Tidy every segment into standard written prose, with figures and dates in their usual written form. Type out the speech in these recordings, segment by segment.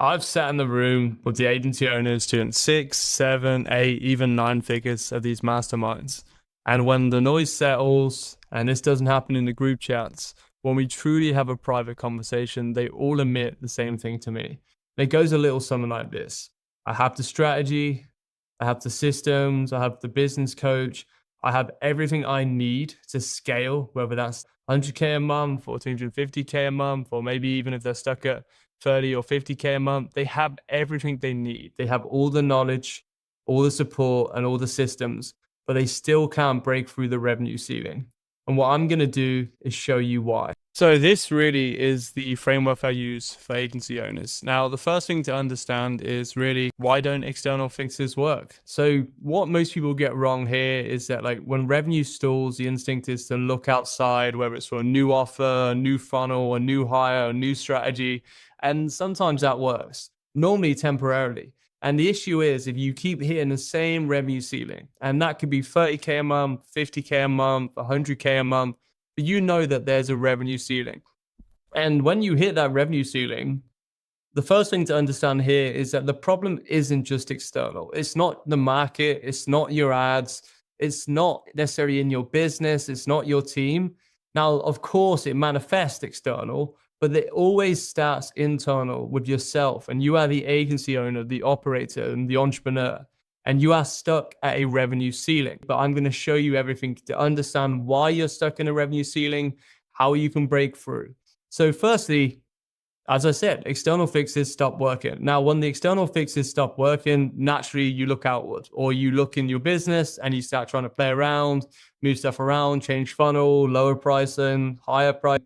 I've sat in the room with the agency owners doing 6, 7, 8, even 9 figures of these masterminds. And when the noise settles, and this doesn't happen in the group chats, when we truly have a private conversation, they all admit the same thing to me. And it goes a little something like this. I have the strategy, I have the systems, I have the business coach, I have everything I need to scale, whether that's 100K a month or 250K a month, or maybe even if they're stuck at 30 or 50K a month, they have everything they need. They have all the knowledge, all the support, and all the systems, but they still can't break through the revenue ceiling. And what I'm going to do is show you why. So this really is the framework I use for agency owners. Now, the first thing to understand is really, why don't external fixes work? So what most people get wrong here is that, like, when revenue stalls, the instinct is to look outside, whether it's for a new offer, a new funnel, a new hire, a new strategy. And sometimes that works, normally temporarily. And the issue is, if you keep hitting the same revenue ceiling, and that could be 30K a month, 50K a month, 100K a month, but you know that there's a revenue ceiling. And when you hit that revenue ceiling, the first thing to understand here is that the problem isn't just external. It's not the market. It's not your ads. It's not necessarily in your business. It's not your team. Now, of course, it manifests external, but it always starts internal with yourself. And you are the agency owner, the operator, and the entrepreneur. And you are stuck at a revenue ceiling. But I'm going to show you everything to understand why you're stuck in a revenue ceiling, how you can break through. So firstly, as I said, external fixes stop working. Now, when the external fixes stop working, naturally you look outward, or you look in your business and you start trying to play around, move stuff around, change funnel, lower pricing, higher price.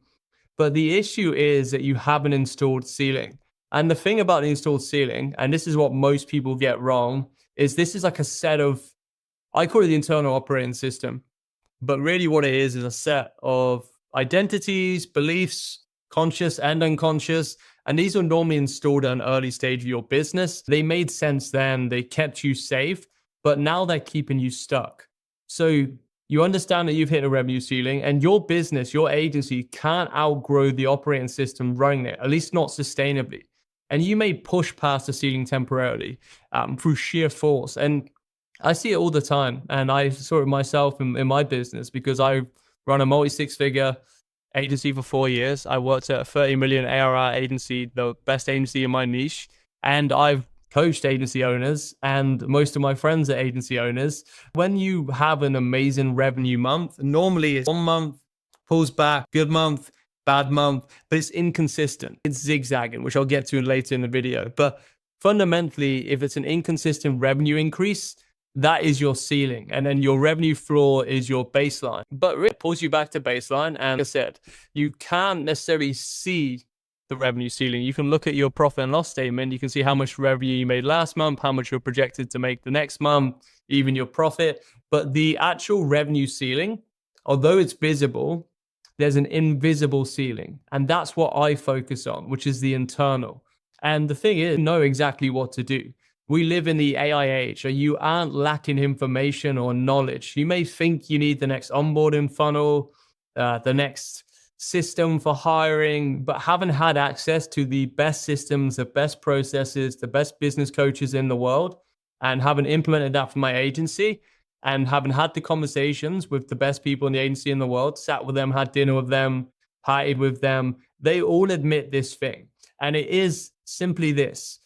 But the issue is that you have an installed ceiling. And the thing about the installed ceiling, and this is what most people get wrong, is this is like a set of, I call it the internal operating system. But really what it is a set of identities, beliefs, conscious and unconscious. And these are normally installed at an early stage of your business. They made sense then, they kept you safe, but now they're keeping you stuck. So you understand that you've hit a revenue ceiling, and your business, your agency can't outgrow the operating system running it, at least not sustainably. And you may push past the ceiling temporarily through sheer force. And I see it all the time. And I saw it myself in my business, because I run a multi-six-figure agency for 4 years. I worked at a 30 million ARR agency, the best agency in my niche. And I've coached agency owners, and most of my friends are agency owners. When you have an amazing revenue month, normally it's 1 month, pulls back, good month, bad month, but it's inconsistent. It's zigzagging, which I'll get to later in the video. But fundamentally, if it's an inconsistent revenue increase, that is your ceiling. And then your revenue floor is your baseline. But it pulls you back to baseline. And like I said, you can't necessarily see the revenue ceiling. You can look at your profit and loss statement. You can see how much revenue you made last month, how much you're projected to make the next month, even your profit. But the actual revenue ceiling, although it's visible, there's an invisible ceiling. And that's what I focus on, which is the internal. And the thing is, know exactly what to do. We live in the AI age, so you aren't lacking information or knowledge. You may think you need the next onboarding funnel, the next system for hiring, but haven't had access to the best systems, the best processes, the best business coaches in the world, and haven't implemented that for my agency, and haven't had the conversations with the best people in the agency in the world, sat with them, had dinner with them, partied with them. They all admit this thing. And it is simply this.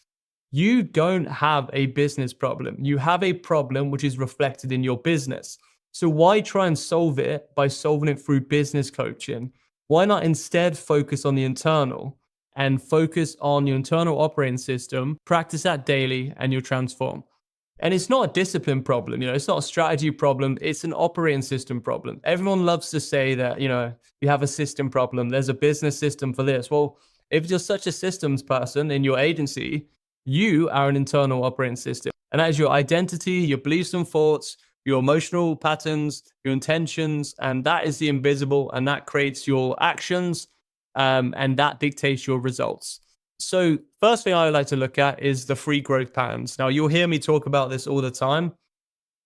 You don't have a business problem. You have a problem which is reflected in your business. So why try and solve it by solving it through business coaching? Why not instead focus on the internal and focus on your internal operating system, practice that daily, and you'll transform. And it's not a discipline problem, it's not a strategy problem, it's an operating system problem. Everyone loves to say that, you have a system problem, there's a business system for this. Well, if you're such a systems person in your agency, you are an internal operating system. And that is your identity, your beliefs and thoughts, your emotional patterns, your intentions, and that is the invisible, and that creates your actions, and that dictates your results. So first thing I would like to look at is the 3 growth patterns. Now, you'll hear me talk about this all the time.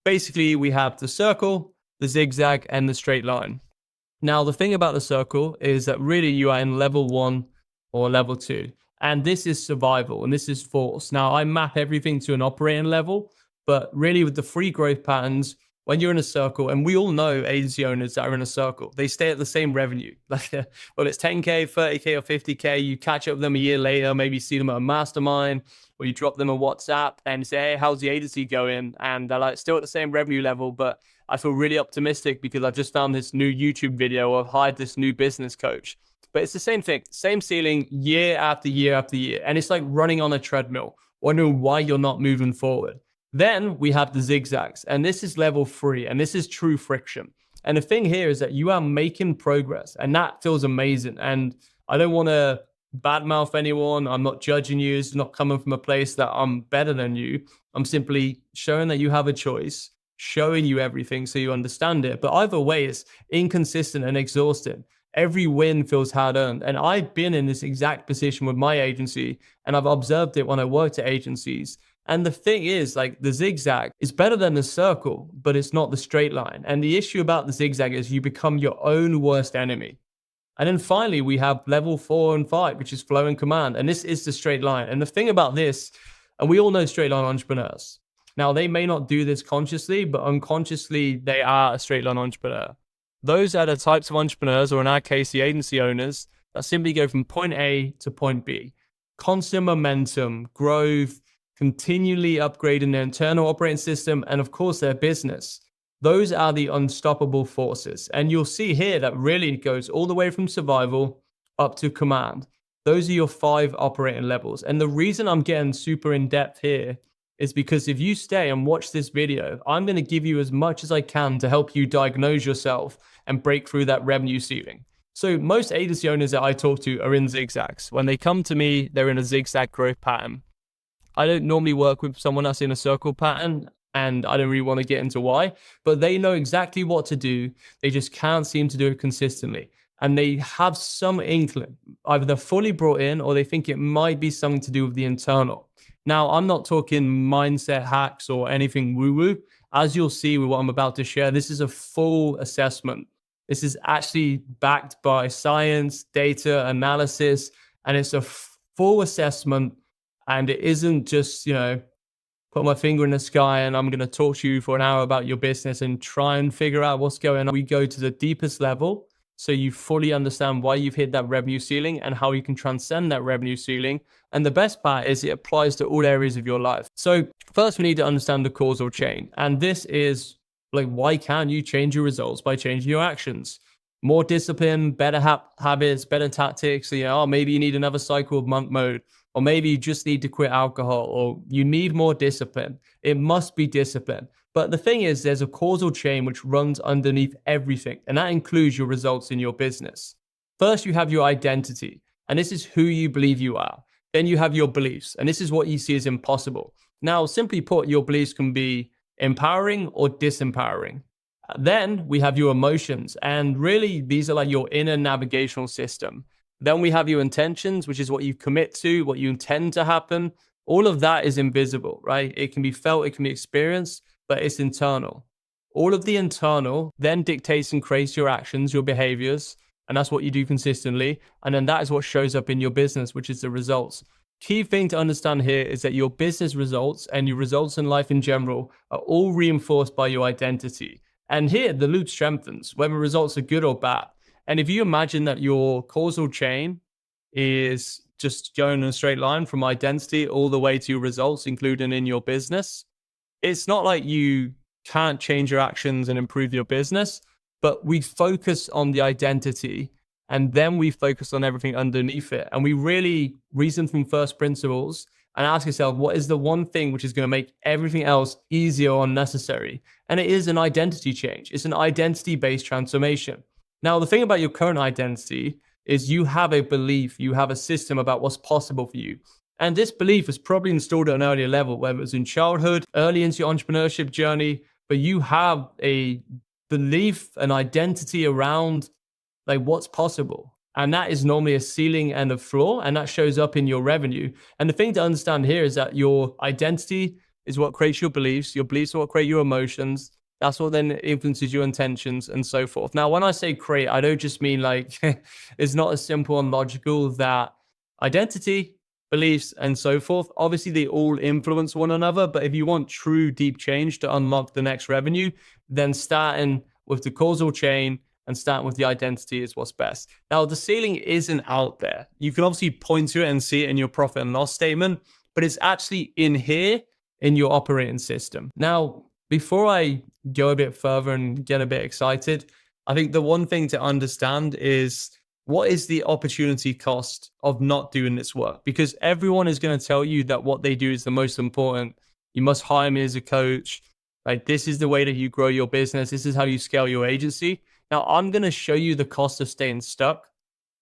Basically, we have the circle, the zigzag, and the straight line. Now, the thing about the circle is that really you are in level 1 or level 2. And this is survival and this is force. Now, I map everything to an operating level, but really with the free growth patterns, when you're in a circle, and we all know agency owners that are in a circle, they stay at the same revenue. Like, well, it's 10K, 30K, or 50K. You catch up with them a year later, maybe see them at a mastermind, or you drop them a WhatsApp and say, hey, how's the agency going? And they're like, still at the same revenue level, but I feel really optimistic because I've just found this new YouTube video or I've hired this new business coach. But it's the same thing, same ceiling year after year after year. And it's like running on a treadmill, wondering why you're not moving forward. Then we have the zigzags, and this is level 3, and this is true friction. And the thing here is that you are making progress, and that feels amazing. And I don't want to badmouth anyone. I'm not judging you. It's not coming from a place that I'm better than you. I'm simply showing that you have a choice, showing you everything so you understand it. But either way, it's inconsistent and exhausting. Every win feels hard earned. And I've been in this exact position with my agency, and I've observed it when I worked at agencies. And the thing is, like, the zigzag is better than the circle, but it's not the straight line. And the issue about the zigzag is you become your own worst enemy. And then finally, we have level 4 and 5, which is flow and command. And this is the straight line. And the thing about this, and we all know straight line entrepreneurs. Now, they may not do this consciously, but unconsciously, they are a straight line entrepreneur. Those are the types of entrepreneurs, or in our case, the agency owners, that simply go from point A to point B. Constant momentum, growth, continually upgrading their internal operating system, and of course their business. Those are the unstoppable forces. And you'll see here that really goes all the way from survival up to command. Those are your 5 operating levels. And the reason I'm getting super in depth here is because if you stay and watch this video, I'm going to give you as much as I can to help you diagnose yourself and break through that revenue ceiling. So most agency owners that I talk to are in zigzags. When they come to me, they're in a zigzag growth pattern. I don't normally work with someone that's in a circle pattern, and I don't really want to get into why, but they know exactly what to do. They just can't seem to do it consistently. And they have some inkling, either they're fully brought in or they think it might be something to do with the internal. Now, I'm not talking mindset hacks or anything woo-woo. As you'll see with what I'm about to share, this is a full assessment. This is actually backed by science, data, analysis, and it's a full assessment. And it isn't just, put my finger in the sky and I'm going to talk to you for an hour about your business and try and figure out what's going on. We go to the deepest level so you fully understand why you've hit that revenue ceiling and how you can transcend that revenue ceiling. And the best part is it applies to all areas of your life. So first, we need to understand the causal chain. And this is like, why can't you change your results by changing your actions? More discipline, better habits, better tactics. Maybe you need another cycle of monk mode. Or maybe you just need to quit alcohol, or you need more discipline. It must be discipline. But the thing is, there's a causal chain which runs underneath everything, and that includes your results in your business. First, you have your identity, and this is who you believe you are. Then you have your beliefs, and this is what you see as impossible. Now, simply put, your beliefs can be empowering or disempowering. Then we have your emotions, and really, these are like your inner navigational system. Then we have your intentions, which is what you commit to, what you intend to happen. All of that is invisible, right? It can be felt, it can be experienced, but it's internal. All of the internal then dictates and creates your actions, your behaviors, and that's what you do consistently. And then that is what shows up in your business, which is the results. Key thing to understand here is that your business results and your results in life in general are all reinforced by your identity. And here the loop strengthens, whether results are good or bad. And if you imagine that your causal chain is just going in a straight line from identity all the way to your results, including in your business, it's not like you can't change your actions and improve your business, but we focus on the identity and then we focus on everything underneath it. And we really reason from first principles and ask yourself, what is the one thing which is going to make everything else easier or unnecessary? And it is an identity change. It's an identity-based transformation. Now, the thing about your current identity is you have a belief, you have a system about what's possible for you. And this belief is probably installed at an earlier level, whether it's in childhood, early into your entrepreneurship journey, but you have a belief, an identity around like what's possible. And that is normally a ceiling and a floor, and that shows up in your revenue. And the thing to understand here is that your identity is what creates your beliefs are what create your emotions. That's what then influences your intentions and so forth. Now, when I say create, I don't just mean like, it's not as simple and logical that identity beliefs, and so forth. Obviously, they all influence one another, but if you want true deep change to unlock the next revenue, then starting with the causal chain and starting with the identity is what's best. Now, the ceiling isn't out there. You can obviously point to it and see it in your profit and loss statement, but it's actually in here in your operating system. Now, before I go a bit further and get a bit excited, I think the one thing to understand is, what is the opportunity cost of not doing this work? Because everyone is going to tell you that what they do is the most important. You must hire me as a coach. Like, this is the way that you grow your business. This is how you scale your agency. Now, I'm going to show you the cost of staying stuck.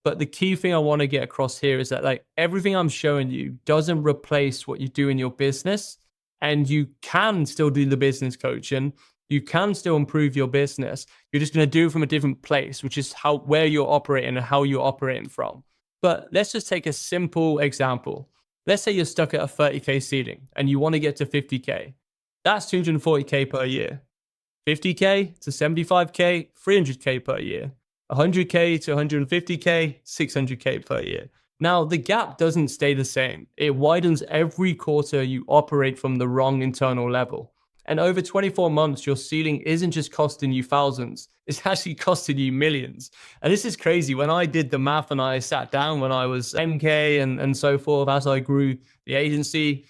But the key thing I want to get across here is that, like, everything I'm showing you doesn't replace what you do in your business. And you can still do the business coaching. You can still improve your business. You're just going to do it from a different place, which is where you're operating and how you're operating from. But let's just take a simple example. Let's say you're stuck at a 30K ceiling and you want to get to 50K. That's 240K per year. 50K to 75K, 300K per year. 100K to 150K, 600K per year. Now, the gap doesn't stay the same. It widens every quarter you operate from the wrong internal level. And over 24 months, your ceiling isn't just costing you thousands, it's actually costing you millions. And this is crazy. When I did the math and I sat down when I was MK and so forth, as I grew the agency,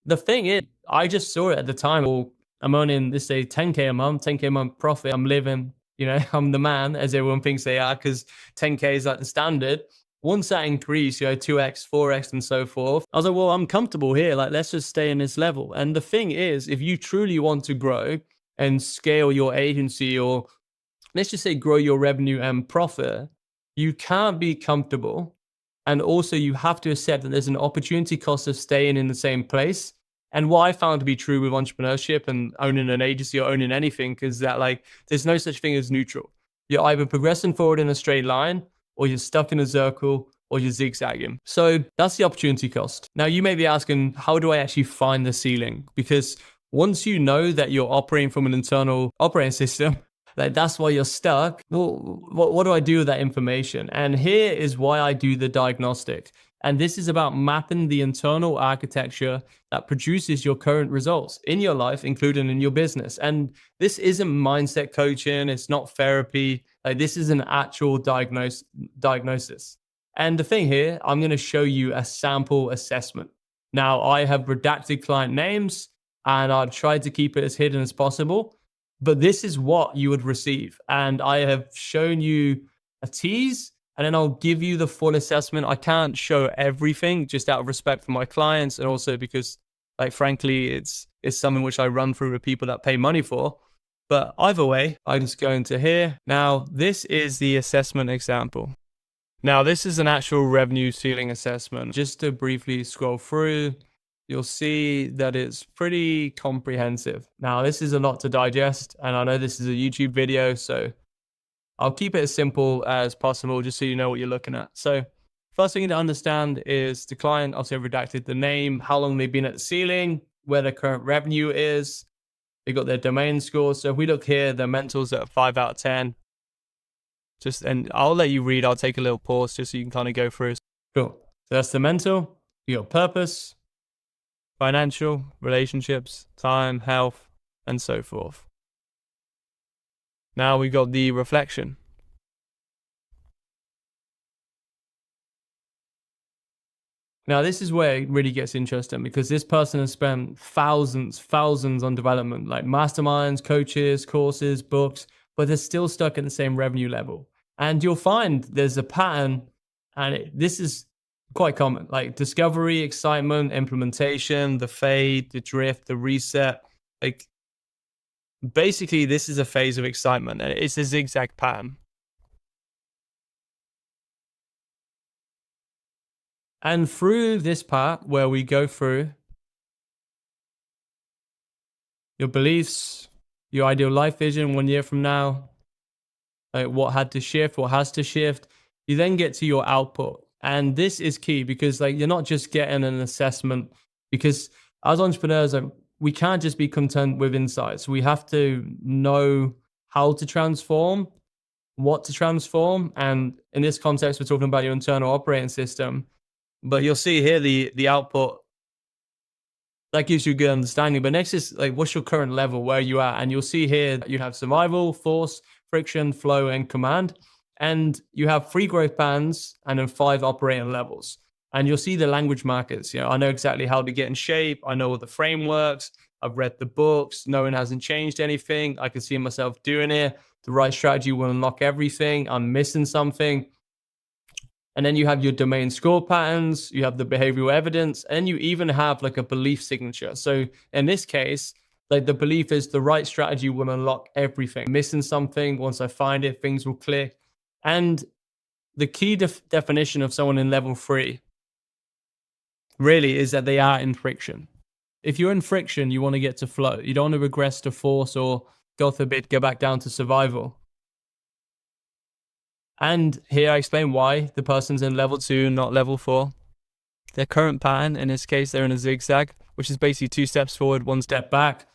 the thing is, I just saw it at the time. Well, I'm earning, this say 10K a month, 10K a month profit. I'm living, I'm the man, as everyone thinks they are, because 10K is like the standard. Once that increased, 2x, 4x, and so forth, I was like, well, I'm comfortable here. Like, let's just stay in this level. And the thing is, if you truly want to grow and scale your agency, or let's just say grow your revenue and profit, you can't be comfortable. And also, you have to accept that there's an opportunity cost of staying in the same place. And what I found to be true with entrepreneurship and owning an agency or owning anything is that, like, there's no such thing as neutral. You're either progressing forward in a straight line, or you're stuck in a circle, or you're zigzagging. So that's the opportunity cost. Now, you may be asking, how do I actually find the ceiling? Because once you know that you're operating from an internal operating system, like, that's why you're stuck. Well, what do I do with that information? And here is why I do the diagnostic. And this is about mapping the internal architecture that produces your current results in your life, including in your business. And this isn't mindset coaching. It's not therapy. Like, this is an actual diagnosis. And the thing here, I'm going to show you a sample assessment. Now, I have redacted client names and I've tried to keep it as hidden as possible, but this is what you would receive. And I have shown you a tease, and then I'll give you the full assessment. I can't show everything just out of respect for my clients, and also because, like, frankly, it's something which I run through with people that pay money for. But either way, I just go into here. Now, this is the assessment example. Now, this is an actual revenue ceiling assessment. Just to briefly scroll through, you'll see that it's pretty comprehensive. Now, this is a lot to digest, and I know this is a YouTube video, so I'll keep it as simple as possible, just so you know what you're looking at. So first thing to understand is the client, obviously I've redacted the name, how long they've been at the ceiling, where their current revenue is. They got their domain score. So if we look here, their mentals at 5 out of 10. And I'll let you read. I'll take a little pause just so you can kind of go through. Cool. So that's the mental. You got purpose, financial, relationships, time, health, and so forth. Now we got the reflection. Now this is where it really gets interesting, because this person has spent thousands on development, like masterminds, coaches, courses, books, but they're still stuck at the same revenue level. And you'll find there's a pattern, and this is quite common, like discovery, excitement, implementation, the fade, the drift, the reset. Like, basically, this is a phase of excitement, and it's a zigzag pattern. And through this part where we go through your beliefs, your ideal life vision 1 year from now, like what had to shift, what has to shift, you then get to your output. And this is key, because, like, you're not just getting an assessment, because as entrepreneurs, we can't just be content with insights. We have to know how to transform, what to transform. And in this context, we're talking about your internal operating system. But you'll see here the output that gives you a good understanding. But next is like, what's your current level, where you at? And you'll see here you have survival, force, friction, flow, and command. And you have 3 growth patterns and then 5 operating levels. And you'll see the language markers. You know, I know exactly how to get in shape. I know all the frameworks. I've read the books. No one hasn't changed anything. I can see myself doing it. The right strategy will unlock everything. I'm missing something. And then you have your domain score patterns, you have the behavioral evidence, and you even have like a belief signature. So in this case, like the belief is the right strategy will unlock everything. Missing something, once I find it, things will click. And the key definition of someone in level 3 really is that they are in friction. If you're in friction, you want to get to flow. You don't want to regress to force or, God forbid, go back down to survival. And here I explain why the person's in level 2, not level 4. Their current pattern, in this case, they're in a zigzag, which is basically 2 steps forward, 1 step back.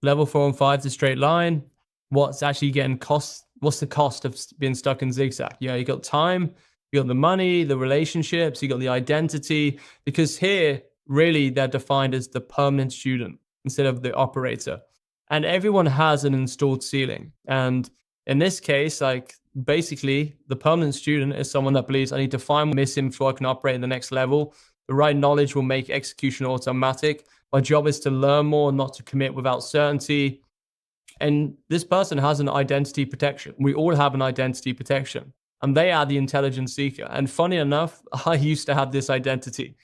Level 4 and 5 is a straight line. What's actually getting cost? What's the cost of being stuck in zigzag? Yeah, you got time, you got the money, the relationships, you got the identity. Because here, really, they're defined as the permanent student instead of the operator. And everyone has an installed ceiling. And in this case, like basically the permanent student is someone that believes I need to find what I'm missing before I can operate in the next level. The right knowledge will make execution automatic. My job is to learn more, not to commit without certainty. And this person has an identity protection. We all have an identity protection, and they are the intelligence seeker. And funny enough, I used to have this identity.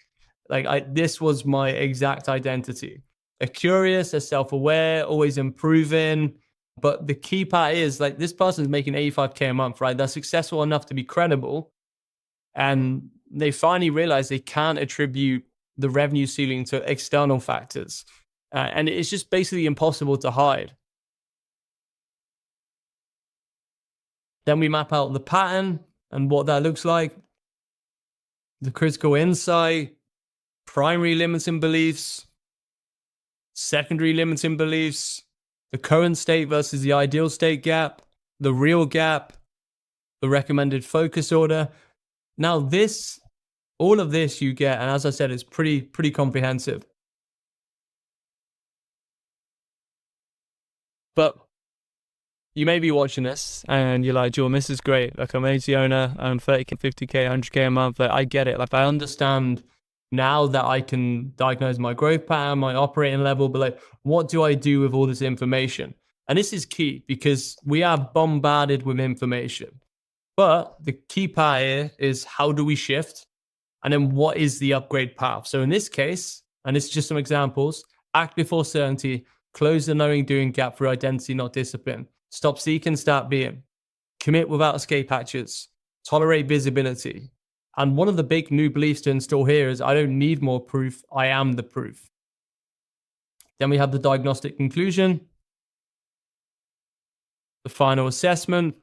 This was my exact identity. A curious, a self-aware, always improving. But the key part is like this person's making 85K a month, right? They're successful enough to be credible. And they finally realize they can't attribute the revenue ceiling to external factors. And it's just basically impossible to hide. Then we map out the pattern and what that looks like. The critical insight, primary limiting beliefs, secondary limiting beliefs, the current state versus the ideal state gap, the real gap, the recommended focus order. Now all of this you get, and as I said, it's pretty comprehensive. But you may be watching this and you're like, Jordan, this is great. Like, I'm an agency owner, I'm 30K, 50K, 100K a month. Like, I get it. Like, I understand now that I can diagnose my growth pattern, my operating level, but like, what do I do with all this information? And this is key because we are bombarded with information. But the key part here is how do we shift? And then what is the upgrade path? So in this case, and it's just some examples, act before certainty, close the knowing doing gap through identity, not discipline. Stop seeking, start being. Commit without escape hatches. Tolerate visibility. And one of the big new beliefs to install here is I don't need more proof, I am the proof. Then we have the diagnostic conclusion, the final assessment.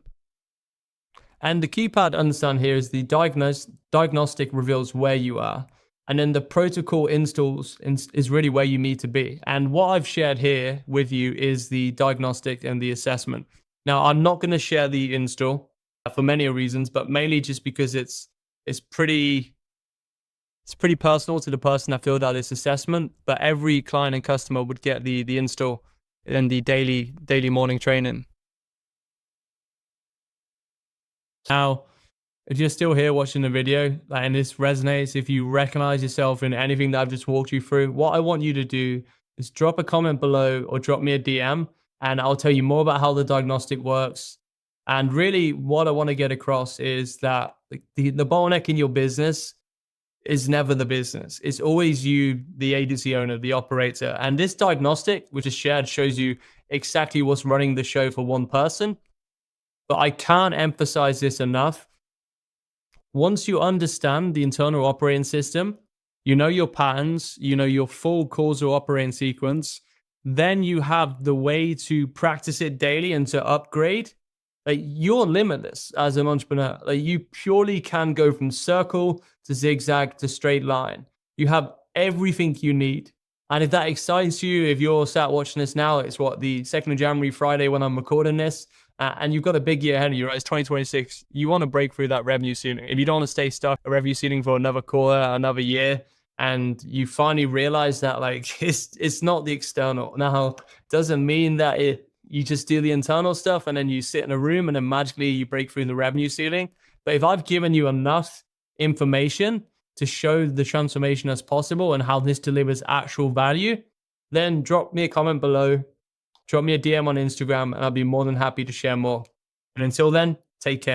And the key part to understand here is the diagnostic reveals where you are. And then the protocol installs is really where you need to be. And what I've shared here with you is the diagnostic and the assessment. Now, I'm not going to share the install for many reasons, but mainly just because it's pretty personal to the person that filled out this assessment. But every client and customer would get the install and the daily morning training. Now, if you're still here watching the video and this resonates, if you recognize yourself in anything that I've just walked you through, what I want you to do is drop a comment below or drop me a DM and I'll tell you more about how the diagnostic works. And really what I want to get across is that the bottleneck in your business is never the business. It's always you, the agency owner, the operator. And this diagnostic, which is shared, shows you exactly what's running the show for one person. But I can't emphasize this enough. Once you understand the internal operating system, you know your patterns, you know your full causal operating sequence, then you have the way to practice it daily and to upgrade. Like, you're limitless as an entrepreneur. Like, you purely can go from circle to zigzag to straight line. You have everything you need. And if that excites you, if you're sat watching this now, it's the 2nd of January, Friday, when I'm recording this. and you've got a big year ahead of you, right? It's 2026. You want to break through that revenue ceiling. If you don't want to stay stuck at revenue ceiling for another quarter, another year, and you finally realize that like it's not the external. Now, doesn't mean that you just do the internal stuff and then you sit in a room and then magically you break through the revenue ceiling. But if I've given you enough information to show the transformation as possible and how this delivers actual value, then drop me a comment below, drop me a DM on Instagram, and I'll be more than happy to share more. And until then, take care.